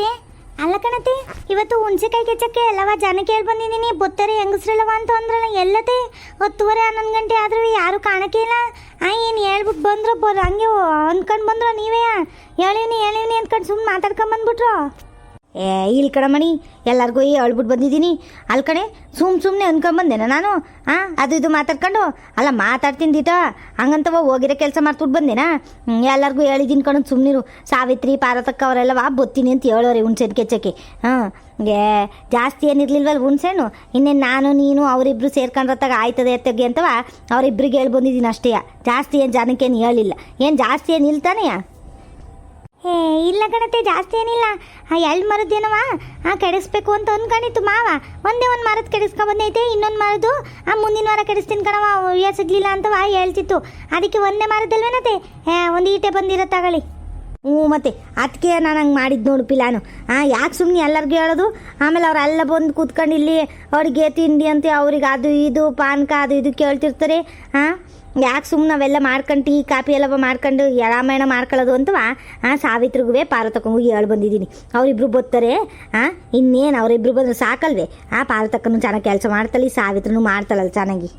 ಅತ್ತೆ ಅಲ್ಲ ಕಣತೆ, ಇವತ್ತು ಹುಣ್ಸೆಕಾಯಿ ಕೆಚ್ಚಕ್ಕೆ ಎಲ್ಲವ ಜನ ಕೇಳಿ ಬಂದಿದ್ದೀನಿ. ಬೊತ್ತರೆ ಹೆಂಗಸ್ರಲ್ಲವ ಅಂತ ಅಂದ್ರಲ್ಲ, ಎಲ್ಲತೆ 10:30-11 ಗಂಟೆ ಆದ್ರೂ ಯಾರು ಕಾಣಕ್ಕೆ ಇಲ್ಲ. ಏನು ಹೇಳ್ಬಿಟ್ಟು ಬಂದ್ರು ಹಂಗೆ ಅಂದ್ಕೊಂಡು ಬಂದ್ರು. ನೀವೇ ಹೇಳಿವ್ನಿ ಅಂದ್ಕೊಂಡು ಸುಮ್ಮನೆ ಮಾತಾಡ್ಕೊಂಡು ಬಂದ್ಬಿಟ್ರು. ಇಲ್ಲಿ ಕಣಮಣಿ, ಎಲ್ಲರಿಗೂ ಹೇಳ್ಬಿಟ್ಟು ಬಂದಿದ್ದೀನಿ. ಅಲ್ಲಿ ಕಣೆ ಸುಮ್ಮನೆ ಅನ್ಕೊಂಬಂದೇನ ನಾನು. ಅದು ಇದು ಮಾತಾಡ್ಕೊಂಡು ಅಲ್ಲ ಮಾತಾಡ್ತೀನಿ ದೀಟ ಹಂಗಂತವ ಹೋಗಿರೋ ಕೆಲಸ ಮಾಡ್ಬಿಟ್ಟು ಬಂದೇನಾ. ಎಲ್ಲರಿಗೂ ಹೇಳಿದ್ದೀನಿ ಕಣೋ, ಸುಮ್ಮನಿರು. ಸಾವಿತ್ರಿ ಪಾರತಕ್ಕ ಅವರೆಲ್ಲವ ಬತ್ತೀನಿ ಅಂತ ಹೇಳೋರಿ ಹುಣ್ಸೆನ್ ಕೆಚ್ಚಕ್ಕೆ. ಜಾಸ್ತಿ ಏನಿರ್ಲಿಲ್ವಲ್ಲ ಹುಣ್ಸೆಣ್ಣು. ಇನ್ನೇನು ನಾನು ನೀನು ಅವರಿಬ್ರು ಸೇರ್ಕೊಂಡ್ರತ್ತಾಗ ಆಯ್ತದೆ ಎತ್ತಗೆ ಅಂತವ ಅವರಿಬ್ರಿಗೆ ಹೇಳಿ ಬಂದಿದ್ದೀನಿ ಅಷ್ಟೇ. ಜಾಸ್ತಿ ಏನು ಜನಕ್ಕೇನು ಹೇಳಿಲ್ಲ. ಏನು ಜಾಸ್ತಿ ಏನು ಇಲ್ತಾನೆಯಾ? ಇಲ್ಲ ಕಣತೆ, ಜಾಸ್ತಿ ಏನಿಲ್ಲ. ಎಳ್ಳು ಮರದ್ದೇನವ ಕೆಡಿಸ್ಬೇಕು ಅಂತ ಅಂದ್ಕೊಂಡಿತ್ತು ಮಾವ. ಒಂದೇ ಒಂದು ಮರದ ಕೆಡಿಸ್ಕೊಂಬಂದೈತೆ, ಇನ್ನೊಂದು ಮರದ್ದು ಮುಂದಿನ ವಾರ ಕೆಡಿಸ್ತೀನಿ ಕಣವ, ಸಿಗ್ಲಿಲ್ಲ ಅಂತವ ಹೇಳ್ತಿತ್ತು. ಅದಕ್ಕೆ ಒಂದೇ ಮರದಲ್ವೇನತೆ ಒಂದು ಈಟೆ ಬಂದಿರೋ ತಗೊಳ್ಳಿ. ಮತ್ತೆ ಅದಕ್ಕೆ ನಾನು ಹಂಗೆ ಮಾಡಿದ್ದು ನೋಡು ಪಿಲಾನು. ಯಾಕೆ ಸುಮ್ಮನೆ ಎಲ್ಲರಿಗೂ ಹೇಳೋದು? ಆಮೇಲೆ ಅವರೆಲ್ಲ ಬಂದು ಕೂತ್ಕೊಂಡು ಇಲ್ಲಿ ಅಡುಗೆ ತಿಂಡಿ ಅಂತ ಅವ್ರಿಗೆ ಅದು ಇದು ಪಾನಕ ಅದು ಇದು ಕೇಳ್ತಿರ್ತಾರೆ. ಯಾಕೆ ಸುಮ್ಮನೆ ಅವೆಲ್ಲ ಮಾಡ್ಕೊಂಡು ಟೀ ಕಾಫಿ ಎಲ್ಲ ಮಾಡ್ಕೊಂಡು ರಾಮಾಯಣ ಮಾಡ್ಕೊಳ್ಳೋದು ಅಂತವ ಸಾವಿತ್ರಿಗೂ ಪಾರತಕ್ಕಂಗೂ ಹೇಳಿ ಬಂದಿದ್ದೀನಿ. ಅವರಿಬ್ರು ಬರ್ತಾರೆ. ಇನ್ನೇನು ಅವರಿಬ್ರು ಬಂದ್ರೆ ಸಾಕಲ್ವೇ? ಪಾರತಕ್ಕನು ಚೆನ್ನಾಗಿ ಕೆಲಸ ಮಾಡ್ತಾಳೆ, ಸಾವಿತ್ರನು ಮಾಡ್ತಾಳಲ್ಲ ಚೆನ್ನಾಗಿ.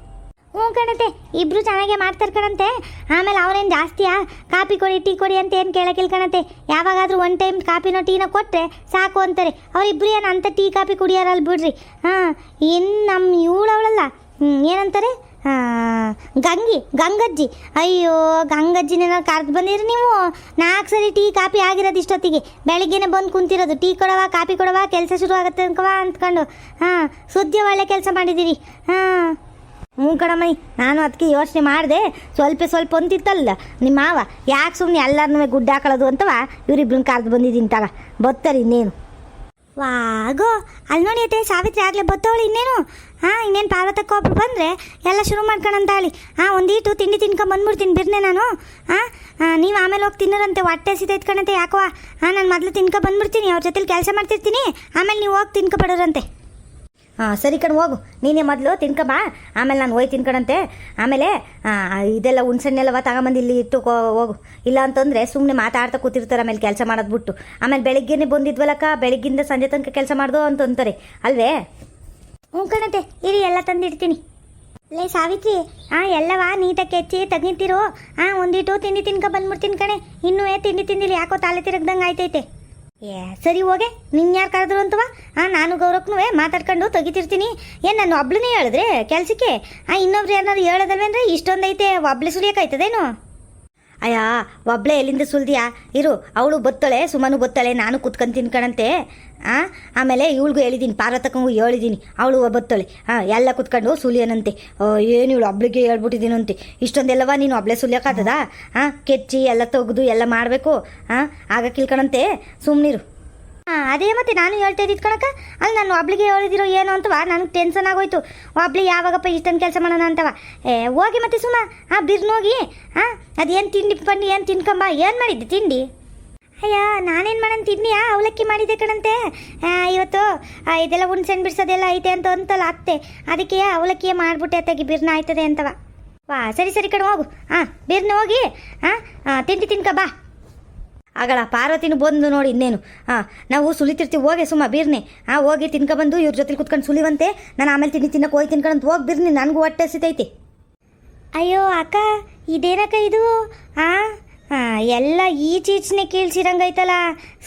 ಹ್ಞೂ ಕಣತೆ, ಇಬ್ರು ಚೆನ್ನಾಗೇ ಮಾಡ್ತಾರೆ ಕಣಂತೆ. ಆಮೇಲೆ ಅವ್ರೇನು ಜಾಸ್ತಿಯಾ ಕಾಫಿ ಕೊಡಿ ಟೀ ಕೊಡಿ ಅಂತ ಏನು ಕೇಳೋಕ್ಕಿಲ್ಲ ಕಣತೆ. ಯಾವಾಗಾದರೂ ಒನ್ ಟೈಮ್ ಕಾಫಿನೋ ಟೀನೋ ಕೊಟ್ಟರೆ ಸಾಕು ಅಂತಾರೆ. ಅವರಿಬ್ರು ಏನು ಅಂತ ಟೀ ಕಾಫಿ ಕುಡಿಯೋರಲ್ಲ ಬಿಡ್ರಿ. ಇನ್ನು ನಮ್ಮ ಇವಳವಳಲ್ಲ ಏನಂತಾರೆ ಗಂಗಜ್ಜಿ. ಅಯ್ಯೋ ಗಂಗಜ್ಜಿನ ಕರೆದು ಬಂದಿರಿ ನೀವು. 4 ಸರಿ ಟೀ ಕಾಫಿ ಆಗಿರೋದು ಇಷ್ಟೊತ್ತಿಗೆ. ಬೆಳಿಗ್ಗೆನೆ ಬಂದು ಕುಂತಿರೋದು. ಟೀ ಕೊಡವ ಕಾಫಿ ಕೊಡವ ಕೆಲಸ ಶುರು ಆಗುತ್ತೆ ಅನ್ಕವ ಅಂದ್ಕೊಂಡು. ಸುದ್ದಿ ಒಳ್ಳೆ ಕೆಲಸ ಮಾಡಿದ್ದೀರಿ. ಕಣಮ್ಮಿ, ನಾನು ಅದಕ್ಕೆ ಯೋಚನೆ ಮಾಡಿದೆ. ಸ್ವಲ್ಪ ಅಂತಿತ್ತಲ್ಲ ನಿಮ್ಮ ಮಾವ, ಯಾಕೆ ಸುಮ್ಮನೆ ಎಲ್ಲರನ್ನೂ ಗುಡ್ಡ ಹಾಕೊಳ್ಳೋದು ಅಂತವ ಇವರಿಬ್ರನ್ನ ಕರೆದು ಬಂದಿದ್ದೀನಿ. ತಗ ಬತ್ತಾರೆ ಇನ್ನೇನು. ವಾಗೋ ಅಲ್ಲಿ ನೋಡಿ ಅತ್ತೆ, ಸಾವಿತ್ರಿ ಆಗಲೇ ಬತ್ತವಳು ಇನ್ನೇನು. ಇನ್ನೇನು ಪಾರ್ವತಕ್ಕ ಒಬ್ರು ಬಂದರೆ ಎಲ್ಲ ಶುರು ಮಾಡ್ಕೊಳಂತಾಳಿ. ಒಂದೀಟು ತಿಂಡಿ ತಿನ್ಕೊಂಬಂದ್ಬಿಡ್ತೀನಿ ಬಿರ್ನೆ ನಾನು. ನೀವು ಆಮೇಲೆ ಹೋಗಿ ತಿನ್ನೋರಂತೆ, ಹೊಟ್ಟೆ ಸಿತೈತೆ ಕಣತೆ ಯಾಕೋ. ನಾನು ಮೊದಲು ತಿನ್ಕೊಂಬಂದ್ಬಿಡ್ತೀನಿ, ಅವ್ರ ಜೊತೆಲಿ ಕೆಲಸ ಮಾಡ್ತಿರ್ತೀನಿ. ಆಮೇಲೆ ನೀವು ಹೋಗಿ ತಿನ್ಕೊಬಿಡೋರಂತೆ. ಸರಿ ಕಣ್ ಹೋಗು, ನೀನೇ ಮೊದಲು ತಿನ್ಕಬಾ, ಆಮೇಲೆ ನಾನು ಹೋಗಿ ತಿನ್ಕೊಳಂತೆ. ಆಮೇಲೆ ಇದೆಲ್ಲ ಹುಣ್ಸೆಣ್ಣೆಲ್ಲವ ತಗೊಂಬಂದು ಇಲ್ಲಿ ಇಟ್ಟು ಹೋಗು. ಇಲ್ಲ ಅಂತಂದರೆ ಸುಮ್ಮನೆ ಮಾತಾಡ್ತಾ ಕೂತಿರ್ತಾರೆ ಆಮೇಲೆ ಕೆಲಸ ಮಾಡೋದು ಬಿಟ್ಟು. ಆಮೇಲೆ ಬೆಳಿಗ್ಗೆನೇ ಬಂದಿದ್ವಲ್ಲಕ್ಕ, ಬೆಳಗ್ಗಿಂದ ಸಂಜೆ ತನಕ ಕೆಲಸ ಮಾಡ್ದು ಅಂತ ಅಂತಾರೆ ಅಲ್ವೇ? ಹ್ಞೂ ಕಣತೆ, ಇರಿ ಎಲ್ಲ ತಂದಿಡ್ತೀನಿ. ಲೇ ಸಾವಿತ್ರಿ, ಎಲ್ಲವ ನೀಟಾಗಿ ಕೆಚ್ಚಿ ತೆಗಿತಿರು. ಒಂದಿಟ್ಟು ತಿಂಡಿ ತಿನ್ಕೊಂಬಂದ್ಬಿಡ್ತೀನಿ ಕಣೆ. ಇನ್ನೂ ತಿಂಡಿ ತಿಂದಿಲ್ಲ, ಯಾಕೋ ತಲೆ ತಿರುಗ್ದಂಗೆ ಆಯ್ತೈತೆ. ಸರಿ ಹೋಗೆ, ನಿನ್ನ ಯಾರು ಕರೆದ್ರು ಅಂತವ? ನಾನು ಗೌರಕ್ಕನೂ ಮಾತಾಡ್ಕೊಂಡು ತೆಗಿತಿರ್ತೀನಿ. ಏನು ನಾನು ಒಬ್ಳನ್ನೇ ಹೇಳಿದ್ರೆ ಕೆಲಸಕ್ಕೆ? ಇನ್ನೊಬ್ರು ಯಾರು ಹೇಳೋದಲ್ವೇಂದ್ರೆ ಇಷ್ಟೊಂದೈತೆ, ಒಬ್ಳೆ ಸುಲಿಯೋಕ್ಕಾಯ್ತದೇನು? ಅಯ್ಯ ಒಬ್ಳೆ ಎಲ್ಲಿಂದ ಸುಲ್ದಿಯಾ? ಇರು, ಅವಳು ಬತ್ತಾಳೆ, ಸುಮ್ಮನು ಬತ್ತಾಳೆ, ನಾನು ಕುತ್ಕೊಂಡು ತಿನ್ಕಣಂತೆ. ಆಮೇಲೆ ಇವಳಿಗೂ ಹೇಳಿದ್ದೀನಿ, ಪಾರ್ವತಕ್ಕಂಗೂ ಹೇಳಿದ್ದೀನಿ, ಅವಳು ಬತ್ತಾಳೆ. ಎಲ್ಲ ಕುತ್ಕೊಂಡು ಸುಲಿಯನಂತೆ. ಏನು ಇವಳು ಒಬ್ಳಿಗೆ ಹೇಳ್ಬಿಟ್ಟಿದ್ದೀನಂತೆ. ಇಷ್ಟೊಂದೆಲ್ಲವ ನೀನು ಒಬ್ಳೆ ಸುಲಿಯೋಕ್ಕಾಗ್ತದ? ಕೆಚ್ಚಿ ಎಲ್ಲ ತೆಗೆದು ಎಲ್ಲ ಮಾಡಬೇಕು. ಆಗ ಕಿಲ್ಕಣಂತೆ, ಸುಮ್ಮನಿರು. ಅದೇ ಮತ್ತೆ ನಾನು ಹೇಳ್ತಾ ಇದ್ದಿದ್ದು ಕಣಕ್ಕ. ಅಲ್ಲಿ ನಾನು ಒಬ್ಳಿಗೆ ಹೇಳಿದಿರೋ ಏನೋ ಅಂತವ ನನಗೆ ಟೆನ್ಷನ್ ಆಗೋಯ್ತು. ಒಬ್ಳಿಗೆ ಯಾವಾಗಪ್ಪ ಇಷ್ಟೊಂದು ಕೆಲಸ ಮಾಡೋಣ ಅಂತವ. ಹೋಗಿ ಮತ್ತೆ ಸುಮ್ಮ ಬಿರ್ನೋಗಿ ಅದೇನು ತಿಂಡಿ ಪಂಡಿ ಏನು ತಿನ್ಕೊಂಬ. ಏನು ಮಾಡಿದ್ದೆ ತಿಂಡಿ? ಅಯ್ಯ ನಾನೇನು ಮಾಡೋಣ ತಿಂಡಿಯಾ? ಅವಲಕ್ಕಿ ಮಾಡಿದ್ದೆ ಕಣಂತೆ ಇವತ್ತು. ಇದೆಲ್ಲ ಹುಣ್ಸೆಣ್ಣು ಬಿಡ್ಸೋದೆಲ್ಲ ಐತೆ ಅಂತ ಅಂತಲ್ಲ ಅತ್ತೆ, ಅದಕ್ಕೆ ಅವಲಕ್ಕಿಯೇ ಮಾಡಿಬಿಟ್ಟೆ ಅತ್ತಾಗಿ ಬಿರ್ನ ಆಯ್ತದೆ ಅಂತವ. ಸರಿ ಕಣ ಹೋಗು. ಬಿರ್ನ ಹೋಗಿ ತಿಂಡಿ ತಿನ್ಕಬಾ. ಆಗಳ ಪಾರ್ವತಿನೂ ಬಂದು ನೋಡಿ ಇನ್ನೇನು. ನಾವು ಸುಲಿತಿರ್ತೀವಿ, ಹೋಗಿ ಸುಮ್ಮ ಬೀರ್ನೆ. ಹೋಗಿ ತಿನ್ಕೊಬಂದು ಇವ್ರ ಜೊತೆ ಕುತ್ಕೊಂಡು ಸುಲಿವಂತೆ. ನಾನು ಆಮೇಲೆ ತಿಂಡಿ ತಿನ್ನಕ್ಕೆ ಹೋಗಿ ತಿನ್ಕೊಂಡು ಹೋಗಿ ಬೀರ್ನಿ, ನನಗೂ ಹೊಟ್ಟೆ ಸಿತೈತಿ. ಅಯ್ಯೋ ಅಕ್ಕ, ಇದೇನಕ್ಕ ಇದು? ಎಲ್ಲ ಈಚೀಚನೆ ಕೀಳ್ಸಿರಂಗೈತಲ್ಲ,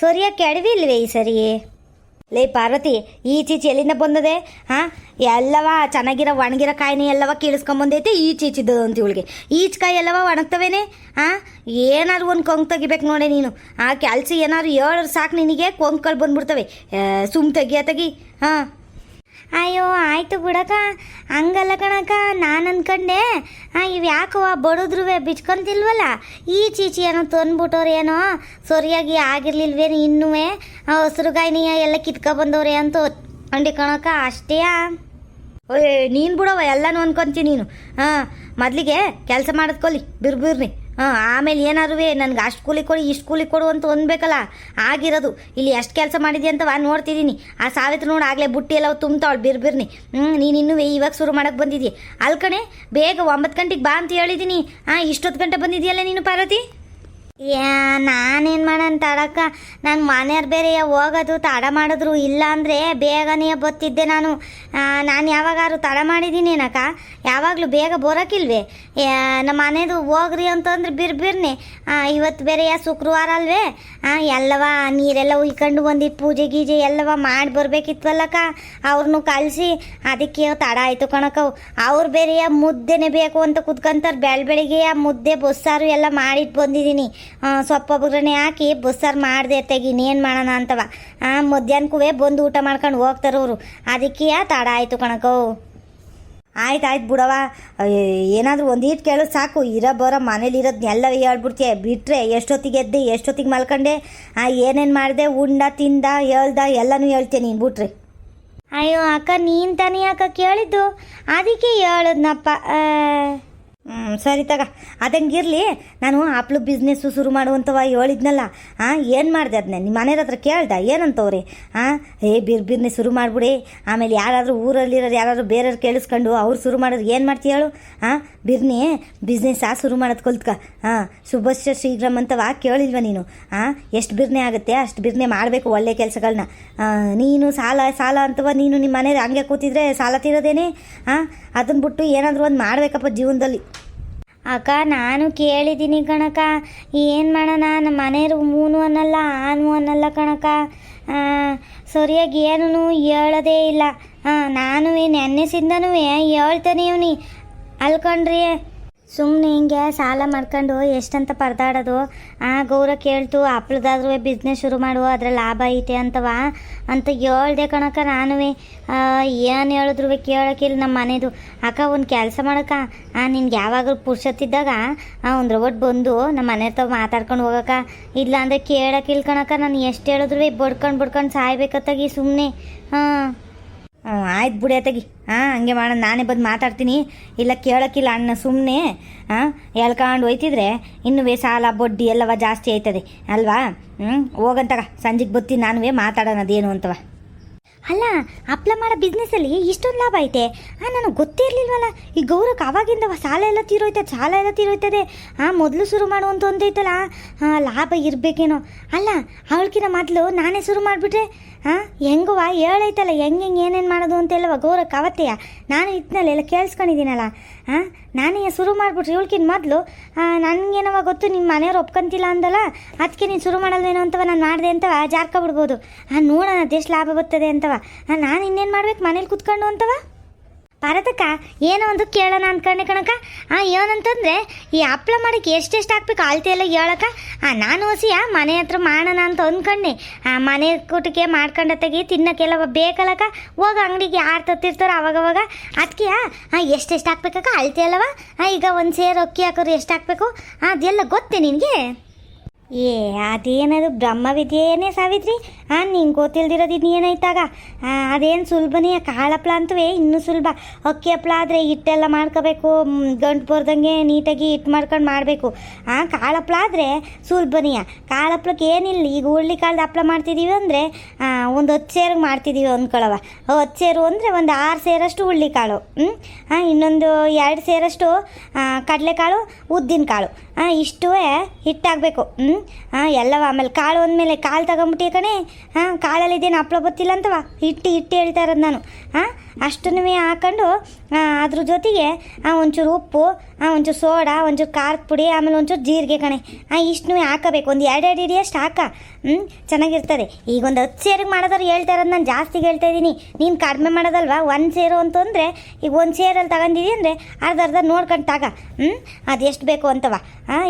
ಸರಿಯಾಗಿ ಕೆಡವಿಲ್ವೇ ಈ ಸರಿ? ಲೇ ಪಾರ್ವತಿ, ಈಚೀಚಿ ಎಲ್ಲಿಂದ ಬಂದದೆ? ಎಲ್ಲವ ಚೆನ್ನಾಗಿರೋ ಒಣಗಿರೋ ಕಾಯಿನೇ ಎಲ್ಲವ ಕೀಳಿಸ್ಕೊಂಬಂದೈತೆ. ಈಚೀಚಿದ್ದು ಅಂತ ಇವಳಿಗೆ ಈಚ್ಕಾಯಿ ಎಲ್ಲವ ಒಣಗ್ತವೇನೆ. ಏನಾದ್ರು ಒಂದು ಕೊಂಗ್ ತೆಗಿಬೇಕು ನೋಡೆ ನೀನು. ಕೆಲ್ಸ ಏನಾದ್ರು ಹೇಳಿದ್ರೆ ಸಾಕು ನಿನಗೆ ಕೊಂಗ್ಗಳು ಬಂದ್ಬಿಡ್ತವೆ. ಸುಮ್ ತೆಗಿ. ಅಯ್ಯೋ ಆಯಿತು ಬಿಡಕ್ಕ, ಹಂಗಲ್ಲ ಕಣಕ್ಕ. ನಾನು ಅಂದ್ಕೊಂಡೆ ಇವು ಯಾಕವ ಬಡಿದ್ರು ಬಿಚ್ಕೊಂತಿಲ್ವಲ್ಲ, ಈಚೀಚಿ ಏನೋ ತಂದ್ಬಿಟ್ಟವ್ರೆ ಏನೋ, ಸರಿಯಾಗಿ ಆಗಿರ್ಲಿಲ್ವೇನು ಇನ್ನೂ ಹಸ್ರುಗಾಯಿನಿಯ ಎಲ್ಲ ಕಿತ್ಕೊಬಂದವ್ರೆ ಅಂತ ಅಂಡಿ ಕಣಕ್ಕ. ಅಷ್ಟೇ. ನೀನು ಬಿಡವ ಎಲ್ಲನೂ ಅನ್ಕೊಂತೀನಿ ನೀನು. ಮೊದಲಿಗೆ ಕೆಲಸ ಮಾಡೋದ್ಕೊಲ್ಲಿ ಬಿರ್ಬಿರ್ನಿ. ಆಮೇಲೆ ಏನಾರು ನನಗೆ ಅಷ್ಟು ಕೂಲಿ ಕೊಡಿ ಇಷ್ಟು ಕೂಲಿ ಕೊಡು ಅಂತ ಅನ್ಬೇಕಲ್ಲ. ಆಗಿರೋದು ಇಲ್ಲಿ ಎಷ್ಟು ಕೆಲಸ ಮಾಡಿದೆ ಅಂತವ ನೋಡ್ತಿದ್ದೀನಿ. ಸಾವಿತ್ರ ನೋಡಿ ಆಗಲೇ ಬುಟ್ಟಿ ಎಲ್ಲ ತುಂಬ್ತಾವಳು ಬಿರ್ಬಿರ್ನಿ. ನೀನು ಇನ್ನೂ ಇವಾಗ ಶುರು ಮಾಡೋಕ್ಕೆ ಬಂದಿದ್ದೀಯ ಅಲ್ಕಣೆ. ಬೇಗ 9 ಗಂಟೆಗೆ ಬಾ ಅಂತ ಹೇಳಿದ್ದೀನಿ. ಇಷ್ಟೊತ್ತು ಗಂಟೆ ಬಂದಿದೆಯಲ್ಲ ನೀನು ಪಾರ್ವತಿ. ನಾನೇನು ಮಾಡೋಣ ತಡಕ್ಕ, ನನ್ನ ಮನೆಯವ್ರು ಬೇರೆ ಹೋಗೋದು ತಡ ಮಾಡಿದ್ರು, ಇಲ್ಲ ಅಂದರೆ ಬೇಗನೆ ಬತ್ತಿದ್ದೆ ನಾನು. ನಾನು ಯಾವಾಗಾರು ತಡ ಮಾಡಿದ್ದೀನಿ ಏನಕ್ಕ, ಯಾವಾಗಲೂ ಬೇಗ ಬರೋಕ್ಕಿಲ್ವೇ? ನಮ್ಮ ಮನೆದು ಹೋಗ್ರಿ ಅಂತಂದ್ರೆ ಬಿರ್ಬಿರ್ನೆ. ಇವತ್ತು ಬೇರೆ ಶುಕ್ರವಾರ ಅಲ್ವೇ, ಎಲ್ಲವ ನೀರೆಲ್ಲ ಉಯ್ಕೊಂಡು ಒಂದಿಟ್ಟು ಪೂಜೆ ಗೀಜೆ ಎಲ್ಲವ ಮಾಡಿ ಬರಬೇಕಿತ್ವಲ್ಲಕ್ಕ, ಅವ್ರನ್ನೂ ಕಳಿಸಿ ಅದಕ್ಕೆ ತಡ ಆಯಿತು ಕಣಕ್ಕ. ಅವ್ರು ಬೇರೆ ಮುದ್ದೆನೇ ಬೇಕು ಅಂತ ಕುತ್ಕೊಂತಾರೆ, ಬೆಳಗ್ಗೆ ಮುದ್ದೆ ಬಸ್ಸಾರು ಎಲ್ಲ ಮಾಡಿಟ್ಟು ಬಂದಿದ್ದೀನಿ. ಸೊಪ್ಪೊಬ್ಬರನ್ನೇ ಹಾಕಿ ಬಸ್ಸಾರು ಮಾಡಿದೆ ಇನ್ನೇನು ಮಾಡೋಣ ಅಂತವ. ಮಧ್ಯಾಹ್ನಕ್ಕೂ ಬಂದು ಊಟ ಮಾಡ್ಕೊಂಡು ಹೋಗ್ತಾರೆ ಅವರು, ಅದಕ್ಕೆ ತಡ ಆಯಿತು ಕಣಕೋ. ಆಯ್ತು ಬಿಡವ, ಏನಾದರೂ ಒಂದೀಟ್ ಕೇಳೋದು ಸಾಕು, ಬರೋ ಮನೇಲಿರೋದನ್ನ ಎಲ್ಲ ಹೇಳ್ಬಿಡ್ತೀಯ. ಬಿಟ್ಟರೆ ಎಷ್ಟೊತ್ತಿಗೆ ಎದ್ದೆ ಎಷ್ಟೊತ್ತಿಗೆ ಮಲ್ಕೊಂಡೆ, ಏನೇನು ಮಾಡಿದೆ, ಉಂಡ ತಿಂದ ಹೇಳ್ದ ಎಲ್ಲನೂ ಹೇಳ್ತೇನೆ ನೀನು ಬಿಟ್ರೆ. ಅಯ್ಯೋ ಅಕ್ಕ, ನೀನು ತಾನೇ ಅಕ್ಕ ಕೇಳಿದ್ದು, ಅದಕ್ಕೆ ಹೇಳಿದ್ನಪ್ಪ. ಸರಿ ತಗ, ಅದಂಗಿರಲಿ. ನಾನು ಹಪ್ಳು ಬಿಸ್ನೆಸ್ಸು ಶುರು ಮಾಡುವಂಥವ ಹೇಳಿದ್ನಲ್ಲ, ಏನು ಮಾಡಿದೆ ಅದನ್ನೇ ನಿಮ್ಮ ಮನೆಯವ್ರ ಹತ್ರ ಕೇಳ್ದ ಏನಂತವ್ರೆ? ಬಿರ್ನೆ ಶುರು ಮಾಡಿಬಿಡಿ, ಆಮೇಲೆ ಯಾರಾದರೂ ಊರಲ್ಲಿರೋರು ಯಾರಾದರೂ ಬೇರೆಯವ್ರು ಕೇಳಿಸ್ಕೊಂಡು ಅವ್ರು ಶುರು ಮಾಡಿದ್ರೆ ಏನು ಮಾಡ್ತೀಯ ಹೇಳು? ಬಿರ್ನೆ ಬಿಸ್ನೆಸ್ ಶುರು ಮಾಡೋದು ಕಲ್ತ್ಕ. ಶುಭಶ್ಯ ಶೀಘ್ರಮ್ ಅಂತವ ಕೇಳಿಲ್ವ ನೀನು? ಎಷ್ಟು ಬಿರ್ನೆ ಆಗುತ್ತೆ ಅಷ್ಟು ಬಿರ್ನೆ ಮಾಡಬೇಕು, ಒಳ್ಳೆ ಕೆಲಸಗಳನ್ನ. ನೀನು ಸಾಲ ಅಂತವ ನೀನು ನಿಮ್ಮ ಮನೇಲಿ ಹಂಗೆ ಕೂತಿದ್ರೆ ಸಾಲ ತೀರೋದೇನೆ? ಅದನ್ನ ಬಿಟ್ಟು ಏನಾದರೂ ಒಂದು ಮಾಡಬೇಕಪ್ಪ ಜೀವನದಲ್ಲಿ. ಅಕ್ಕ, ನಾನು ಕೇಳಿದ್ದೀನಿ ಕಣಕ, ಏನು ಮಾಡೋಣ, ನಮ್ಮ ಮನೆಯವ್ರು ಮೂನು ಅನ್ನಲ್ಲ ಆನು ಅನ್ನಲ್ಲ ಕಣಕ. ಸರಿಯಾಗಿ ಏನೂ ಹೇಳೋದೇ ಇಲ್ಲ. ನಾನು ನೆನ್ನೆಸಿಂದನೂ ಹೇಳ್ತಾನೆ ಇವನಿ ಅಲ್ಕೊಂಡ್ರಿ. ಸುಮ್ಮನೆ ಹಿಂಗೆ ಸಾಲ ಮಾಡ್ಕೊಂಡು ಎಷ್ಟಂತ ಪರದಾಡೋದು. ಗೌರ ಕೇಳ್ತು ಹಪ್ಳದಾದ್ರೂ ಬಿಸ್ನೆಸ್ ಶುರು ಮಾಡುವ, ಅದ್ರ ಲಾಭ ಐತೆ ಅಂತವ ಅಂತ ಹೇಳ್ದೆ ಕಣಕ. ನಾನು ಏನು ಹೇಳಿದ್ರು ಕೇಳೋಕ್ಕಿಲ್ಲ ನಮ್ಮ ಮನೆದು. ಅಕ್ಕ, ಒಂದು ಕೆಲಸ ಮಾಡಕ್ಕ, ನಿನ್ಗೆ ಯಾವಾಗಲೂ ಪುರ್ಸತ್ತಿದ್ದಾಗ ಒಂದು ಒಟ್ಟು ಬಂದು ನಮ್ಮ ಮನೆ ತಾವು ಮಾತಾಡ್ಕೊಂಡು ಹೋಗಕ್ಕ. ಇಲ್ಲಾಂದರೆ ಕೇಳೋಕ್ಕಿಲ್ಲ ಕಣಕ. ನಾನು ಎಷ್ಟು ಹೇಳಿದ್ರು ಬಡ್ಕೊಂಡು ಸಾಯ್ಬೇಕತ್ತಾಗಿ ಸುಮ್ಮನೆ. ಆಯ್ತು ಬಿಡಿ ತೆಗಿ. ಹಂಗೆ ಮಾಡೋಣ, ನಾನೇ ಬಂದು ಮಾತಾಡ್ತೀನಿ. ಇಲ್ಲ ಕೇಳೋಕ್ಕಿಲ್ಲ ಅಣ್ಣ ಸುಮ್ಮನೆ ಹೇಳ್ಕೊಂಡು ಹೋಯ್ತಿದ್ರೆ ಇನ್ನೂ ಸಾಲ ಬಡ್ಡಿ ಎಲ್ಲವ ಜಾಸ್ತಿ ಆಯ್ತದೆ ಅಲ್ವಾ? ಹೋಗಂತಗ, ಸಂಜೆಗೆ ಬರ್ತೀನಿ ನಾನು, ಮಾತಾಡೋಣ ಅದೇನು ಅಂತವ. ಅಲ್ಲ, ಹಪ್ಳ ಮಾಡೋ ಬಿಸ್ನೆಸ್ಸಲ್ಲಿ ಇಷ್ಟೊಂದು ಲಾಭ ಐತೆ, ನನಗೆ ಗೊತ್ತೇ ಇರಲಿಲ್ವಲ್ಲ. ಈ ಗೌರಕ್ಕೆ ಆವಾಗಿಂದ ಸಾಲ ಎಲ್ಲ ತೀರೋಯ್ತದೆ. ಮೊದಲು ಶುರು ಮಾಡುವಂತ ಒಂದೈತಲ್ಲ, ಲಾಭ ಇರಬೇಕೇನೋ. ಅಲ್ಲ, ಅವಳಕಿನ ಮೊದಲು ನಾನೇ ಶುರು ಮಾಡಿಬಿಟ್ರೆ ಹೆಂಗವ ಹೇಳೈತಲ್ಲ ಹೆಂಗೆ ಏನೇನು ಮಾಡೋದು ಅಂತೆಲ್ಲವ ಗೌರಕ್ಕೆ ಅವತ್ತೆಯ ನಾನು ಇದ್ನಲ್ಲ ಎಲ್ಲ ಕೇಳಿಸ್ಕೊಂಡಿದ್ದೀನಲ್ಲ. ನಾನೇ ಶುರು ಮಾಡಿಬಿಟ್ರಿ ಇವಳ್ಕಿನ ಮೊದಲು. ನನಗೇನವ ಗೊತ್ತು ನಿಮ್ಮ ಮನೆಯವ್ರು ಒಪ್ಕೊಂತಿಲ್ಲ ಅಂದಲ್ಲ, ಅದಕ್ಕೆ ನೀನು ಶುರು ಮಾಡಲ್ವೇನೋ ಅಂತವ ನಾನು ಮಾಡಿದೆ ಅಂತವ ಜಾರ್ಕೊಬಿಡ್ಬೋದು. ನೋಡೋಣ ಅದೆಷ್ಟು ಲಾಭ ಬರ್ತದೆ ಅಂತವ. ನಾನು ಇನ್ನೇನು ಮಾಡ್ಬೇಕು ಮನೇಲಿ ಕುತ್ಕೊಂಡು ಅಂತವ. ಭಾರತಕ್ಕ, ಏನೋ ಒಂದು ಕೇಳೋಣ ಅಂದ್ಕೊಂಡೆ ಕಣಕ್ಕ. ಏನಂತಂದರೆ ಈ ಹಪ್ಳ ಮಾಡೋಕ್ಕೆ ಎಷ್ಟೆಷ್ಟು ಹಾಕ್ಬೇಕು ಅಳತೆ ಎಲ್ಲ ಹೇಳಕ್ಕ. ನಾನು ಹೊಸಿಯ ಮನೆ ಹತ್ರ ಮಾಡೋಣ ಅಂತ ಅಂದ್ಕೊಂಡೆ. ಮನೆ ಕೂಟಕ್ಕೆ ಮಾಡ್ಕೊಂಡತ್ತಾಗಿ ತಿನ್ನೋಕ್ಕೆಲ್ಲ ಬೇಕಲ್ಲಕ್ಕ. ಹೋಗ ಅಂಗಡಿಗೆ ಯಾರು ತತ್ತಿರ್ತಾರೋ ಅವಾಗವಾಗ. ಅದಕ್ಕೆ ಎಷ್ಟೆಷ್ಟು ಹಾಕ್ಬೇಕಕ್ಕ ಅಳತೆ ಅಲ್ಲವ. ಈಗ ಒಂದು ಸೇರು ಅಕ್ಕಿ ಹಾಕೋರು ಎಷ್ಟು ಹಾಕಬೇಕು ಅದೆಲ್ಲ ಗೊತ್ತೇ ನಿನಗೆ? ಅದೇನದು ಬ್ರಹ್ಮವಿದ್ಯೇನೇ ಸಾವಿತ್ರಿ. ನಿಂಗೆ ಗೊತ್ತಿಲ್ದಿರೋದು ಇನ್ನೇನಾಯ್ತಾಗ. ಅದೇನು ಸುಲಭನೇ. ಕಾಳಪ್ಳ ಅಂತವೇ ಇನ್ನೂ ಸುಲಭ. ಅಕ್ಕಿ ಹಪ್ಳ ಆದರೆ ಹಿಟ್ಟೆಲ್ಲ ಮಾಡ್ಕೋಬೇಕು, ಗಂಟು ಬರ್ದಂಗೆ ನೀಟಾಗಿ ಹಿಟ್ಟು ಮಾಡ್ಕೊಂಡು ಮಾಡಬೇಕು. ಕಾಳಪ್ಳ ಆದರೆ ಸುಲಭನೇ. ಕಾಳಪ್ಳಕ್ಕೆ ಏನಿಲ್ಲ, ಈಗ ಹುಳ್ಳಿ ಕಾಳ್ದು ಹಪ್ಳ ಮಾಡ್ತಿದ್ದೀವಿ ಅಂದರೆ ಒಂದು 10 ಸೇರಿಗೆ ಮಾಡ್ತಿದ್ದೀವಿ ಅಂದ್ಕೊಳವ. 10 ಸೇರು ಅಂದರೆ ಒಂದು 6 ಸೇರಷ್ಟು ಹುಳ್ಳಿಕಾಳು, ಇನ್ನೊಂದು 2 ಸೇರಷ್ಟು ಕಡಲೆಕಾಳು, ಉದ್ದಿನಕಾಳು, ಇಷ್ಟೂ ಹಿಟ್ಟಾಗಬೇಕು. ಎಲ್ಲವ ಆಮೇಲೆ ಕಾಳು ಅಂದಮೇಲೆ ಕಾಳು ತಗೊಂಬಿಟ್ಟಿ ಕಣೆ. ಕಾಳಲ್ಲಿ ಇದೇನು ಹಪ್ಳ ಗೊತ್ತಿಲ್ಲ ಅಂತವ, ಹಿಟ್ಟು ಹೇಳ್ತಾ ಇರೋದು ನಾನು. ಅಷ್ಟನ್ನು ಹಾಕೊಂಡು ಅದ್ರ ಜೊತೆಗೆ ಒಂಚೂರು ಉಪ್ಪು, ಒಂಚೂರು ಸೋಡಾ, ಒಂಚೂರು ಖಾರದ ಪುಡಿ, ಆಮೇಲೆ ಒಂಚೂರು ಜೀರಿಗೆ ಕಣೆ. ಇಷ್ಟನ್ನು ಹಾಕಬೇಕು, ಒಂದು 2 ಹಿಡಿಯಷ್ಟು ಹಾಕ. ಚೆನ್ನಾಗಿರ್ತದೆ. ಈಗ ಒಂದು 10 ಸೇರಿಗೆ ಮಾಡೋದಾರು ಹೇಳ್ತಾ ಇರೋದು ನಾನು ಜಾಸ್ತಿಗೆ ಹೇಳ್ತಾ ಇದ್ದೀನಿ. ನೀನು ಕಡಿಮೆ ಮಾಡೋದಲ್ವ. 1 ಸೇರು ಅಂತಂದರೆ ಈಗ 1 ಸೇರಲ್ಲಿ ತಗೊಂಡಿದ್ದೀವಿ ಅಂದರೆ ಅರ್ಧ ನೋಡ್ಕೊಂಡು ತಗ. ಅದು ಎಷ್ಟು ಬೇಕು ಅಂತವ.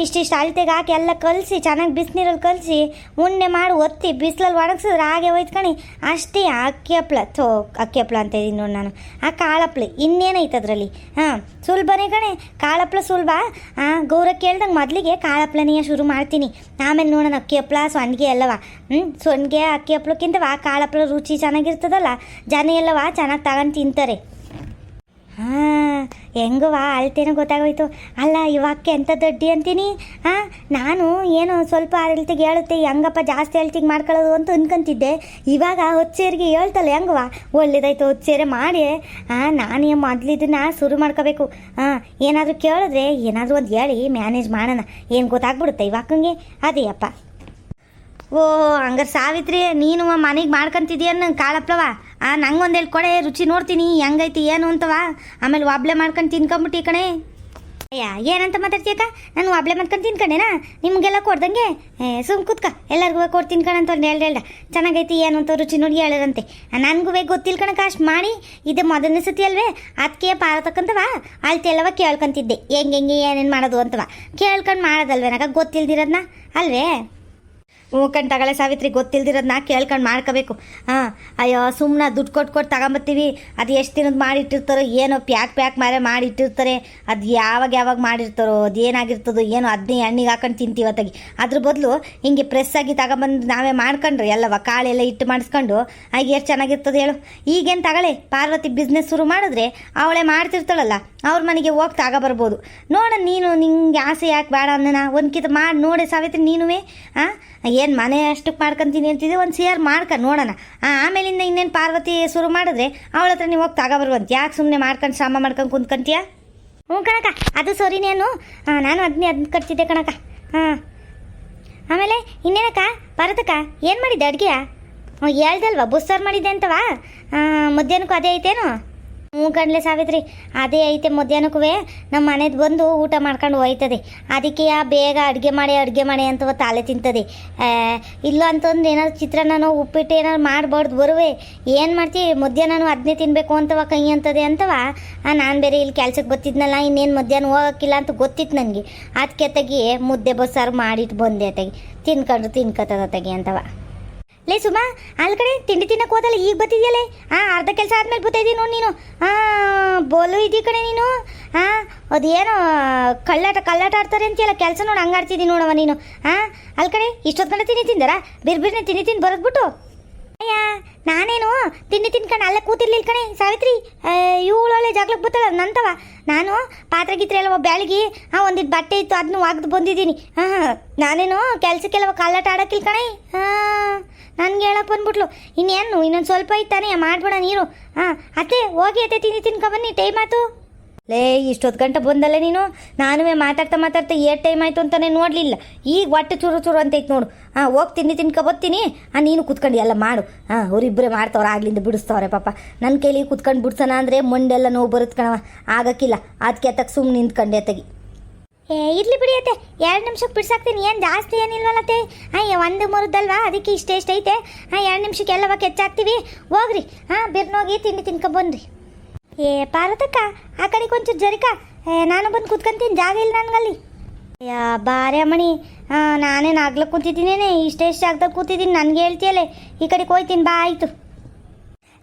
ಇಷ್ಟಿಷ್ಟು ಅಳತೆಗೆ ಹಾಕಿ ಎಲ್ಲ ಕಲಸಿ ಚೆನ್ನಾಗಿ ಬಿಸಿನೀರಲ್ಲಿ ಕಲಸಿ ಉಂಡೆ ಮಾಡಿ ಒತ್ತಿ ಬಿಸಿಲಲ್ಲಿ ಒಣಗಿಸಿದ್ರೆ ಹಾಗೆ ಹೋಯ್ತ್ಕಣಿ. ಅಷ್ಟೇ. ಅಕ್ಕಿ ಹಪ್ಳ ಅಕ್ಕಿ ಹಪ್ಳ ಅಂತ ಇದ್ದೀನಿ ನೋಡಿ ನಾನು. ಕಾಳಪ್ಳ ಇನ್ನೇನೈತೆ ಅದರಲ್ಲಿ. ಸುಲಭನೇ ಕಣೆ ಕಾಳಪ್ಳ ಸುಲಭ. ಗೌರ ಕೇಳ್ದಂಗೆ ಮೊದಲಿಗೆ ಕಾಳಪ್ಳನೇ ಶುರು ಮಾಡ್ತೀನಿ, ಆಮೇಲೆ ನೋಡೋಣ ಅಕ್ಕಿ ಹಪ್ಳ ಸೊಂಡಿಗೆ ಎಲ್ಲವ. ಸೊಂಡಿಗೆ ಅಕ್ಕಿ ಹಪ್ಳಕ್ಕಿಂತವ ಕಾಳಪ್ಳ ರುಚಿ ಚೆನ್ನಾಗಿರ್ತದಲ್ಲ, ಜನ ಎಲ್ಲವ ಚೆನ್ನಾಗಿ ತಗೊಂಡು ತಿಂತಾರೆ. ಹೆಂಗವ ಅಳ್ತೇನೋ ಗೊತ್ತಾಗೋಯ್ತು. ಅಲ್ಲ ಇವಕ್ಕೆ ಎಂಥ ದೊಡ್ಡಿ ಅಂತೀನಿ. ನಾನು ಏನು ಸ್ವಲ್ಪ ಅಳ್ತಿಗೆ ಹೇಳುತ್ತೆ ಹೆಂಗಪ್ಪ ಜಾಸ್ತಿ ಅಳ್ತಿಗೆ ಮಾಡ್ಕೊಳ್ಳೋದು ಅಂತ ಅನ್ಕೊಂತಿದ್ದೆ. ಇವಾಗ 10 ಸೇರಿಗೆ ಹೇಳ್ತಲ್ಲ ಹೆಂಗವ ಒಳ್ಳೇದಾಯ್ತು. 10 ಸೇರೆ ಮಾಡಿ ನಾನೇ ಮೊದಲು ಇದನ್ನು ಶುರು ಮಾಡ್ಕೋಬೇಕು. ಏನಾದರೂ ಕೇಳಿದ್ರೆ ಏನಾದರೂ ಒಂದು ಹೇಳಿ ಮ್ಯಾನೇಜ್ ಮಾಡೋಣ, ಏನು ಗೊತ್ತಾಗ್ಬಿಡುತ್ತೆ ಇವಾಕಂಗೆ. ಅದೇ ಅಪ್ಪ. ಓ ಹಂಗಾರೆ ಸಾವಿತ್ರಿ ನೀನು ಮನೆಗೆ ಮಾಡ್ಕೊಂತಿದ್ದೀಯ ನಂಗೆ ಕಾಳಪ್ಲವ. ನಂಗೆ ಒಂದು ಹೇಳಿ ಕೊಡೆ, ರುಚಿ ನೋಡ್ತೀನಿ ಹೆಂಗೈತಿ ಏನು ಅಂತವ. ಆಮೇಲೆ ಒಬ್ಳೆ ಮಾಡ್ಕೊಂಡು ತಿನ್ಕೊಂಬಿಟ್ಟು ಕಣೆ. ಅಯ್ಯ ಏನಂತ ಮಾತಾಡ್ತೀಯಕ್ಕ? ನಾನು ಒಬ್ಳೆ ಮಾಡ್ಕೊಂಡು ತಿನ್ಕೊಂಡೇನಾ ನಿಮಗೆಲ್ಲ ಕೊಡ್ದಂಗೆ? ಸುಮ್ ಕೂತ್ಕ, ಎಲ್ಲರಿಗೂ ಕೊಟ್ಟು ತಿನ್ಕೊಂಡಂತ ಒಂದು ಹೇಳ್ದ ಚೆನ್ನಾಗೈತಿ ಏನು ಅಂತ ರುಚಿ ನೋಡಿ ಹೇಳರಂತೆ. ನನಗೂ ಗೊತ್ತಿಲ್ಲ ಕಣಕ್ಕ, ಅಷ್ಟು ಮಾಡಿ ಇದೆ ಮೊದಲನೇ ಸತಿ ಅಲ್ವೇ, ಅದಕ್ಕೆ ಪಾರತಕ್ಕಂತವ ಅಳ್ತೆಲ್ಲವ ಕೇಳ್ಕೊಂತಿದ್ದೆ ಹೆಂಗೆ ಏನೇನು ಮಾಡೋದು ಅಂತವ. ಕೇಳ್ಕೊಂಡು ಮಾಡೋದಲ್ವೇನಕ್ಕ ಗೊತ್ತಿಲ್ದಿರೋದನ್ನ ಅಲ್ವೇ? ಕಣ್ ತಗೊಳ್ಳೆ ಸಾವಿತ್ರಿ, ಗೊತ್ತಿಲ್ದಿರೋದನ್ನ ಕೇಳ್ಕೊಂಡು ಮಾಡ್ಕೋಬೇಕು. ಅಯ್ಯೋ ಸುಮ್ಮನೆ ದುಡ್ಡು ಕೊಟ್ಟು ತಗೊಂಬತ್ತೀವಿ, ಅದು ಎಷ್ಟು ದಿನದ ಮಾಡಿಟ್ಟಿರ್ತಾರೋ ಏನೋ, ಪ್ಯಾಕ್ ಮಾಡಿಟ್ಟಿರ್ತಾರೆ. ಅದು ಯಾವಾಗ ಮಾಡಿರ್ತಾರೋ, ಅದು ಏನಾಗಿರ್ತದೋ ಏನೋ, ಅದನ್ನೇ ಎಣ್ಣೆಗೆ ಹಾಕೊಂಡು ತಿಂತೀವಿ ಅತ್ತಾಗಿ. ಅದ್ರ ಬದಲು ಹಿಂಗೆ ಪ್ರೆಸ್ ಆಗಿ ತಗೊಂಬಂದು ನಾವೇ ಮಾಡ್ಕೊಂಡ್ರೆ ಎಲ್ಲವ ಕಾಳೆಲ್ಲ ಇಟ್ಟು ಮಾಡಿಸ್ಕೊಂಡು ಆಗ ಎಷ್ಟು ಚೆನ್ನಾಗಿರ್ತದೆ ಹೇಳು. ಈಗೇನು ತಗೊಳ್ಳೆ, ಪಾರ್ವತಿ ಬಿಸ್ನೆಸ್ ಶುರು ಮಾಡಿದ್ರೆ ಅವಳೇ ಮಾಡ್ತಿರ್ತಾಳಲ್ಲ, ಅವ್ರ ಮನೆಗೆ ಹೋಗಿ ತಗೊಬರ್ಬೋದು. ನೋಡ ನೀನು, ನಿಂಗೆ ಆಸೆ ಯಾಕೆ ಬೇಡ ಅನ್ನೋಣ, ಒಂದು ಕಿತ ಮಾಡಿ ನೋಡಿ ಸಾವಿತ್ರಿ ನೀನುವೇ. ಏನು ಮನೆ ಅಷ್ಟಕ್ಕೆ ಮಾಡ್ಕೊತೀನಿ ಅಂತಿದ್ದೆ, ಒಂದು ಸೇರ್ ಮಾಡ್ಕೊಂಡು ನೋಡೋಣ. ಆಮೇಲಿಂದ ಇನ್ನೇನು ಪಾರ್ವತಿ ಶುರು ಮಾಡಿದ್ರೆ ಅವಳ ಹತ್ರ ನೀವು ಹೋಗಿ ತಗೊಬರ್ವಂತ. ಯಾಕೆ ಸುಮ್ಮನೆ ಮಾಡ್ಕೊಂಡು ಶ್ರಮ ಮಾಡ್ಕೊಂಡು ಕುಂತ್ಕೊಂತೀಯ? ಕಣಕ್ಕ, ಅದು ಸರಿನೇನು, ನಾನು ಅದನ್ನ ಕಟ್ತಿದ್ದೆ ಕಣಕ್ಕ. ಆಮೇಲೆ ಇನ್ನೇನಕ್ಕ ಭಾರತಕ್ಕ, ಏನು ಮಾಡಿದ್ದೆ ಅಡುಗೆ? ಹೇಳ್ದಲ್ವ ಬುಸ್ಸಾರು ಮಾಡಿದ್ದೆ ಅಂತವಾ? ಮಧ್ಯಾಹ್ನಕ್ಕೂ ಅದೇ ಐತೇನು? ಕಣ್ಲೆ ಸಾವಿತ್ರಿ, ಅದೇ ಐತೆ ಮಧ್ಯಾಹ್ನಕ್ಕೂ. ನಮ್ಮ ಮನೆದು ಬಂದು ಊಟ ಮಾಡ್ಕೊಂಡು ಹೋಯ್ತದೆ, ಅದಕ್ಕೆ ಬೇಗ ಅಡುಗೆ ಮಾಡಿ ಅಂತವ ತಲೆ ತಿಂತದೆ. ಇಲ್ಲ ಅಂತಂದು ಏನಾದ್ರು ಚಿತ್ರಾನ್ನನೋ ಉಪ್ಪಿಟ್ಟು ಏನಾದ್ರು ಮಾಡಬಾರ್ದು ಬರುವೆ. ಏನು ಮಾಡ್ತೀವಿ ಮಧ್ಯಾಹ್ನನೂ ಅದನ್ನೇ ತಿನ್ನಬೇಕು ಅಂತವ ಕೈ ಅಂತದೆ ಅಂತವ. ನಾನು ಬೇರೆ ಇಲ್ಲಿ ಕೆಲ್ಸಕ್ಕೆ ಬರ್ತಿದ್ನಲ್ಲ, ಇನ್ನೇನು ಮಧ್ಯಾಹ್ನ ಹೋಗೋಕ್ಕಿಲ್ಲ ಅಂತ ಗೊತ್ತಿತ್ತು ನನಗೆ. ಅದಕ್ಕೆ ತೆಗಿ ಮುದ್ದೆ ಬಸ್ಸಾರು ಮಾಡಿಟ್ಟು ಬಂದೆ ತೆಗಿ, ತಿನ್ಕತ್ತದ ತೆಗಿ ಅಂತವ. ಲೇ ಸುಮಾ, ಅಲ್ಲಿ ಕಡೆ ತಿಂಡಿ ತಿನ್ನಕ್ಕೆ ಹೋದಲ್ಲ, ಈಗ ಬತ್ತಿದ್ಯಲ್ಲೇ? ಅರ್ಧ ಕೆಲಸ ಆದ್ಮೇಲೆ ಬತ್ತಿದ್ದೀನಿ ನೋಡಿ ನೀನು. ಬೋಲು ಇದ್ದೀ ಕಣೆ ನೀನು. ಅದೇನೋ ಕಳ್ಳಾಟ ಆಡ್ತಾರೆ ಅಂತೀಯಲ್ಲ, ಕೆಲಸ ನೋಡಿ ಹಂಗೆ ಆಡ್ತಿದ್ದೀನಿ ನೋಡವ ನೀನು. ಅಲ್ಲಿ ಕಡೆ ಇಷ್ಟೊತ್ತು ಕಡೆ ತಿಂದಾರ ಬಿರ್ಬಿರ್ನೆ ತಿಂದು ಬರೋದ್ಬಿಟ್ಟು. ಅಯ್ಯ ನಾನೇನು ತಿಂಡಿ ತಿನ್ಕೊಂಡು ಅಲ್ಲೇ ಕೂತಿರ್ಲಿಲ್ಲ ಕಣೆ ಸಾವಿತ್ರಿ. ಇವಳೊಳ್ಳೆ ಜಾಗ್ಲಕ್ಕೆ ಬತ್ತಲ್ಲ ನಂತವ. ನಾನು ಪಾತ್ರೆ ಗೀತ್ರೆ ಎಲ್ಲ ಬ್ಯಾಳಿಗೆ ಒಂದಿಟ್ಟು ಬಟ್ಟೆ ಇತ್ತು, ಅದನ್ನು ಒಗ್ದು ಬಂದಿದ್ದೀನಿ. ನಾನೇನು ಕೆಲಸಕ್ಕೆಲ್ಲವ ಕಳ್ಳಾಟ ಆಡೋಕ್ಕಿಲ್ಲ ಕಣೆ. ನನಗೆ ಹೇಳಕ್ಕೆ ಬಂದ್ಬಿಟ್ಲು, ಇನ್ನೊಂದು ಸ್ವಲ್ಪ ಇತ್ತಾನೆ ಮಾಡ್ಬೇಡ ನೀರು. ಅತ್ತೆ ಹೋಗಿ ಅತ್ತೆ ತಿನ್ಕೊಬನ್ನಿ, ಟೈಮ್ ಆಯ್ತು. ಲೇ ಇಷ್ಟೊತ್ತು ಗಂಟೆ ಬಂದಲ್ಲ ನೀನು. ನಾನುವೇ ಮಾತಾಡ್ತಾ ಏಟ್ ಟೈಮ್ ಆಯಿತು ಅಂತಲೇ ನೋಡಲಿಲ್ಲ. ಈಗ ಹೊಟ್ಟೆ ಚೂರು ಅಂತೈತೆ ನೋಡು. ಹೋಗಿ ತಿನ್ಕೊಬತ್ತೀನಿ. ನೀನು ಕುತ್ಕೊಂಡು ಎಲ್ಲ ಮಾಡು. ಅವರಿಬ್ಬರೇ ಮಾಡ್ತವ್ರೆ, ಆಗ್ಲಿಂದ ಬಿಡಿಸ್ತವ್ರೆ ಪಾಪ. ನನ್ನ ಕೈಲಿ ಕುತ್ಕೊಂಡು ಬಿಡ್ಸೋಣ ಅಂದರೆ ಮಂಡೆಲ್ಲ ನೋವು ಬರುತ್ತೆ ಕಣವ, ಆಗಕ್ಕಿಲ್ಲ. ಅದಕ್ಕೆ ತಕ್ಕ ಸುಮ್ಮನೆ ನಿಂತ್ಕೊಂಡೆ ತೆಗಿ. ಇರ್ಲಿ ಬಿಡಿ ಅತ್ತೆ, 2 ನಿಮಿಷಕ್ಕೆ ಬಿಡ್ಸಾಕ್ತೀನಿ. ಏನು ಜಾಸ್ತಿ ಏನಿಲ್ವಲ್ಲತ್ತೆ? ಒಂದು ಮುರಿದಲ್ವಾ, ಅದಕ್ಕೆ ಇಷ್ಟೈತೆ. 2 ನಿಮಿಷಕ್ಕೆ ಎಲ್ಲವ ಕೆಚ್ಚಾಕ್ತೀವಿ. ಹೋಗ್ರಿ, ಬಿರ್ನೋಗಿ ತಿಂಡಿ ತಿನ್ಕೊಬನ್ರಿ. ಪಾರ್ವತಕ್ಕ, ಆ ಕಡೆಗೆ ಒಂಚೂರು ಜರಿಕ, ನಾನು ಬಂದು ಕುತ್ಕೊಂತೀನಿ, ಜಾಗ ಇಲ್ಲ ನನಗಲ್ಲಿ. ಬಾರೆ ಅಮ್ಮಣಿ, ನಾನೇನು ಆಗ್ಲಕ್ಕೆ ಕೂತಿದ್ದೀನೇನೆ, ಇಷ್ಟೇ ಜಾಗದಾಗ ಕೂತಿದ್ದೀನಿ. ನನಗೆ ಹೇಳ್ತೀಯಲ್ಲೇ, ಈ ಕಡೆಗೆ ಹೋಯ್ತೀನಿ ಬಾ. ಆಯಿತು.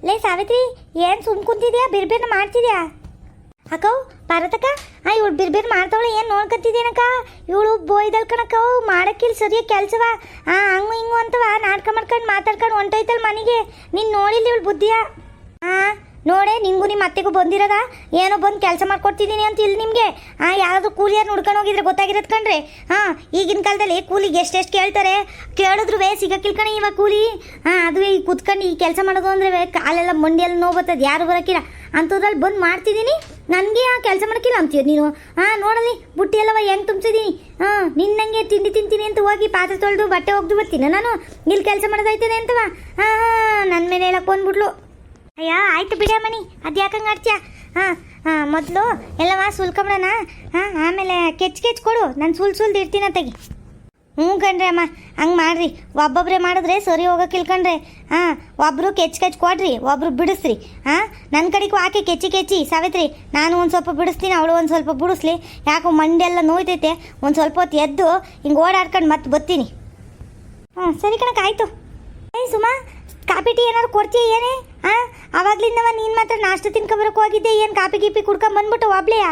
ಲೇ ಸಾವಿತ್ರಿ, ಏನು ಸುಮ್ಮ ಕುಂತಿದ್ಯಾ? ಬಿರ್ಬಿರ್ನ ಮಾಡ್ತಿದ್ಯಾ? ಅಕ್ಕವು ಪಾರ್ವತಕ್ಕ, ಇವಳು ಬಿರ್ಬಿರ್ ಮಾಡ್ತಾವಳೆ, ಏನು ನೋಡ್ಕೊತಿದ್ದೇನಕ್ಕ? ಇವಳು ಬೋಯ್ದಲ್ ಕಣಕ್ಕ, ಮಾಡೋಕ್ಕಿಲ್ಲ ಸರಿಯಾಗಿ ಕೆಲಸವ. ಹಂಗು ಹಿಂಗು ಅಂತವ ನಾಟಕ ಮಾಡ್ಕೊಂಡು ಮಾತಾಡ್ಕೊಂಡು ಹೊಂಟೋಯ್ತಲ್ಲ ಮನೆಗೆ. ನೀನು ನೋಡಿಲ್ಲ ಇವಳು ಬುದ್ಧಿಯ? ನೋಡೆ, ನಿಮಗೂ ನಿಮ್ಮ ಅತ್ತೆಗೂ ಬಂದಿರೋದ ಏನೋ ಬಂದು ಕೆಲಸ ಮಾಡ್ಕೊಡ್ತಿದ್ದೀನಿ ಅಂತ ಇಲ್ಲಿ ನಿಮಗೆ. ಯಾರಾದರೂ ಕೂಲಿಯಾರು ನೋಡ್ಕೊಂಡು ಹೋಗಿದ್ರೆ ಗೊತ್ತಾಗಿರೋದು ಕಣ್ರೆ. ಈಗಿನ ಕಾಲದಲ್ಲಿ ಕೂಲಿಗೆ ಎಷ್ಟೆಷ್ಟು ಕೇಳ್ತಾರೆ, ಕೇಳಿದ್ರು ಸಿಗಕ್ಕಿಲ್ಲ ಕಣೆ ಇವಾಗ ಕೂಲಿ. ಅದು ಈ ಕುತ್ಕೊಂಡು ಈ ಕೆಲಸ ಮಾಡೋದು ಅಂದರೆ ಕಾಲೆಲ್ಲ ಮಂಡಿಯೆಲ್ಲ ನೋವು ಬರ್ತದೆ, ಯಾರು ಬರೋಕ್ಕಿಲ್ಲ. ಅಂಥದ್ರಲ್ಲಿ ಬಂದು ಮಾಡ್ತಿದ್ದೀನಿ, ನನಗೆ ಕೆಲಸ ಮಾಡೋಕ್ಕಿಲ್ಲ ಅಂತೀಯ ನೀನು. ನೋಡಲಿ ಬುಟ್ಟಿ ಎಲ್ಲವ ಹೆಂಗೆ ತುಂಬಿಸಿದ್ದೀನಿ. ನಿನ್ನಂಗೆ ತಿಂಡಿ ತಿಂತೀನಿ ಅಂತ ಹೋಗಿ ಪಾತ್ರೆ ತೊಳೆದು ಬಟ್ಟೆ ಒಗ್ದು ಬರ್ತೀನಿ ನಾನು. ಇಲ್ಲಿ ಕೆಲಸ ಮಾಡೋದೈತದೆ ಅಂತವ. ನನ್ನ ಮೇಲೆ ಹೇಳಕ್ಕೆ ಬಂದ್ಬಿಟ್ಲು. ಅಯ್ಯ ಆಯ್ತು ಬಿಡ ಮಣಿ, ಅದು ಯಾಕಂಗೆ ಆಡ್ತೀಯ? ಮೊದಲು ಎಲ್ಲವ ಸುಲ್ಕೊಂಬಿಡೋಣ, ಆಮೇಲೆ ಕೆಚ್ ಕೊಡು, ನಾನು ಸುಲ್ದು ಇರ್ತೀನಿ ತೆಗಿ. ಕಣ್ರಿ ಅಮ್ಮ, ಹಂಗೆ ಮಾಡ್ರಿ. ಒಬ್ಬೊಬ್ಬರೇ ಮಾಡಿದ್ರೆ ಸರಿ ಹೋಗೋಕ್ಕಿಲ್ಲ ಕಣ್ರೆ. ಒಬ್ಬರು ಕೆಚ್ ಕೊಡ್ರಿ, ಒಬ್ಬರು ಬಿಡಿಸ್ರಿ. ನನ್ನ ಕಡೆಗೂ ಆಕೆ ಕೆಚ್ಚಿ ಸಾವಿತ್ರಿ. ನಾನು ಒಂದು ಸ್ವಲ್ಪ ಬಿಡಿಸ್ತೀನಿ, ಅವಳು ಒಂದು ಸ್ವಲ್ಪ ಬಿಡಿಸ್ಲಿ. ಯಾಕೋ ಮಂಡೆಲ್ಲ ನೋಯ್ತೈತೆ. ಒಂದು ಸ್ವಲ್ಪ ಹೊತ್ತು ಎದ್ದು ಹಿಂಗೆ ಓಡಾಡ್ಕೊಂಡು ಮತ್ತೆ ಬರ್ತೀನಿ. ಸರಿ ಕಣಕ್ಕೆ, ಆಯಿತು. ಸುಮಾ, ಕಾಪಿ ಟೀ ಏನಾದ್ರು ಕೊಡ್ತೀಯ ಏನೇ? ಆವಾಗ್ಲಿಂದವ ನೀನು ಮಾತ್ರ ನಾಷ್ಟ ತಿನ್ಕೊಬರಕ್ಕೆ ಹೋಗಿದ್ದೆ. ಏನು ಕಾಪಿ ಗೀಪಿ ಕುಡ್ಕೊಂಡು ಬಂದ್ಬಿಟ್ಟು ಒಬ್ಳೆಯಾ?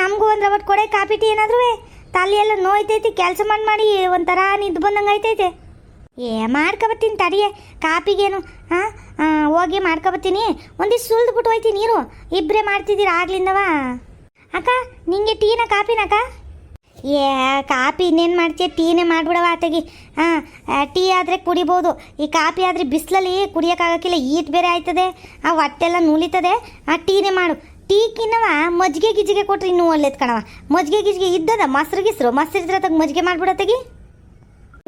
ನಮಗೂ ಒಂದು ರವತ್ತು ಕೊಡೆ ಕಾಪಿ ಟೀ ಏನಾದರೂ. ತಲೆ ಎಲ್ಲ ನೋಯ್ತೈತಿ, ಕೆಲಸ ಮಾಡಿ ಒಂಥರ ನಿದ್ದು ಬಂದಂಗೆ ಐತೈತೆ. ಮಾಡ್ಕೊಬತ್ತೀನಿ ತಡಿಯೇ, ಕಾಪಿಗೇನು. ಹೋಗಿ ಮಾಡ್ಕೊಬತ್ತೀನಿ. ಒಂದಿಷ್ಟು ಸುಲ್ದ್ಬಿಟ್ಟು ಹೋಯ್ತೀನಿ ನೀರು. ಇಬ್ಬರೇ ಮಾಡ್ತಿದ್ದೀರಾ ಆಗ್ಲಿಂದವ? ಅಕ್ಕ, ನಿಂಗೆ ಟೀನ ಕಾಪಿನಕ್ಕ? ಕಾಪಿ ಇನ್ನೇನು ಮಾಡ್ತೀಯ, ಟೀನೇ ಮಾಡಿಬಿಡವ ಆತೆಗಿ. ಟೀ ಆದರೆ ಕುಡಿಬೋದು, ಈ ಕಾಪಿ ಆದರೆ ಬಿಸಿಲಲ್ಲಿ ಕುಡಿಯೋಕ್ಕಾಗಕ್ಕಿಲ್ಲ, ಈಟ್ ಬೇರೆ ಆಯ್ತದೆ, ಹೊಟ್ಟೆಲ್ಲ ನೂಲಿತದೆ. ಟೀನೇ ಮಾಡು. ಟೀಕಿನವ ಮಜ್ಜಿಗೆ ಗಿಜ್ಜಿಗೆ ಕೊಟ್ರೆ ಇನ್ನೂ ಒಳ್ಳೇದು ಕಣವ. ಮಜ್ಜಿಗೆ ಗಿಜ್ಜಿಗೆ ಇದ್ದದ ಮೊಸರು ಇದ್ರೆ ತಗ ಮಜ್ಜಿಗೆ ಮಾಡ್ಬಿಡೋ ತೆಗಿ.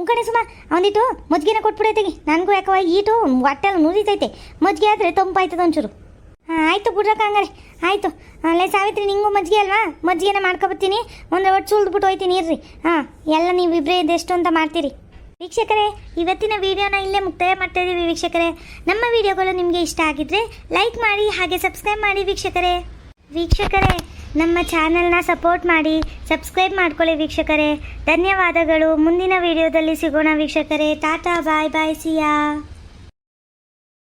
ಕಣೆ ಸುಮ ಅವನಿಟ್ಟು ಮಜ್ಜಿಗೆನ ಕೊಟ್ಬಿಡೋ ತೆಗಿ. ನನಗೂ ಯಾಕವ ಈಟು ಹೊಟ್ಟೆಲ್ಲ ನುರಿತೈತೆ. ಮಜ್ಜಿಗೆ ಆದರೆ ತಂಪಾಯ್ತದ ಒಂಚೂರು. ಹಾಂ ಆಯಿತು ಬಿಡ್ರಕ್ಕ ಹಂಗಾರೆ ಆಯಿತು. ಅಲ್ಲೇ ಸಾವಿತ್ರಿ ನಿಂಗೂ ಮಜ್ಜಿಗೆ ಅಲ್ವಾ, ಮಜ್ಜಿಗೆನ ಮಾಡ್ಕೊಬತ್ತೀನಿ. ಒಂದು ಒಟ್ಟು ಸುಳ್ದ್ಬಿಟ್ಟು ಹೋಯ್ತೀನಿ ಇರ್ರಿ. ಹಾಂ ಎಲ್ಲ ನೀವು ಇಬ್ಬರೇ ಇದೆಷ್ಟು ಅಂತ ಮಾಡ್ತೀರಿ. ವೀಕ್ಷಕರೇ, ಇವತ್ತಿನ ವಿಡಿಯೋನ ಇಲ್ಲೇ ಮುಕ್ತಾಯ ಮಾಡ್ತಾ ಇದ್ದೀವಿ ವೀಕ್ಷಕರೇ. ನಮ್ಮ ವಿಡಿಯೋಗಳು ನಿಮಗೆ ಇಷ್ಟ ಆಗಿದ್ರೆ ಲೈಕ್ ಮಾಡಿ, ಹಾಗೆ ಸಬ್ಸ್ಕ್ರೈಬ್ ಮಾಡಿ ವೀಕ್ಷಕರೇ. ನಮ್ಮ ಚಾನಲ್ನ ಸಪೋರ್ಟ್ ಮಾಡಿ, ಸಬ್ಸ್ಕ್ರೈಬ್ ಮಾಡ್ಕೊಳ್ಳಿ ವೀಕ್ಷಕರೇ. ಧನ್ಯವಾದಗಳು. ಮುಂದಿನ ವಿಡಿಯೋದಲ್ಲಿ ಸಿಗೋಣ ವೀಕ್ಷಕರೇ. ಟಾಟಾ ಬಾಯ್ ಬಾಯ್ ಸಿಯಾ.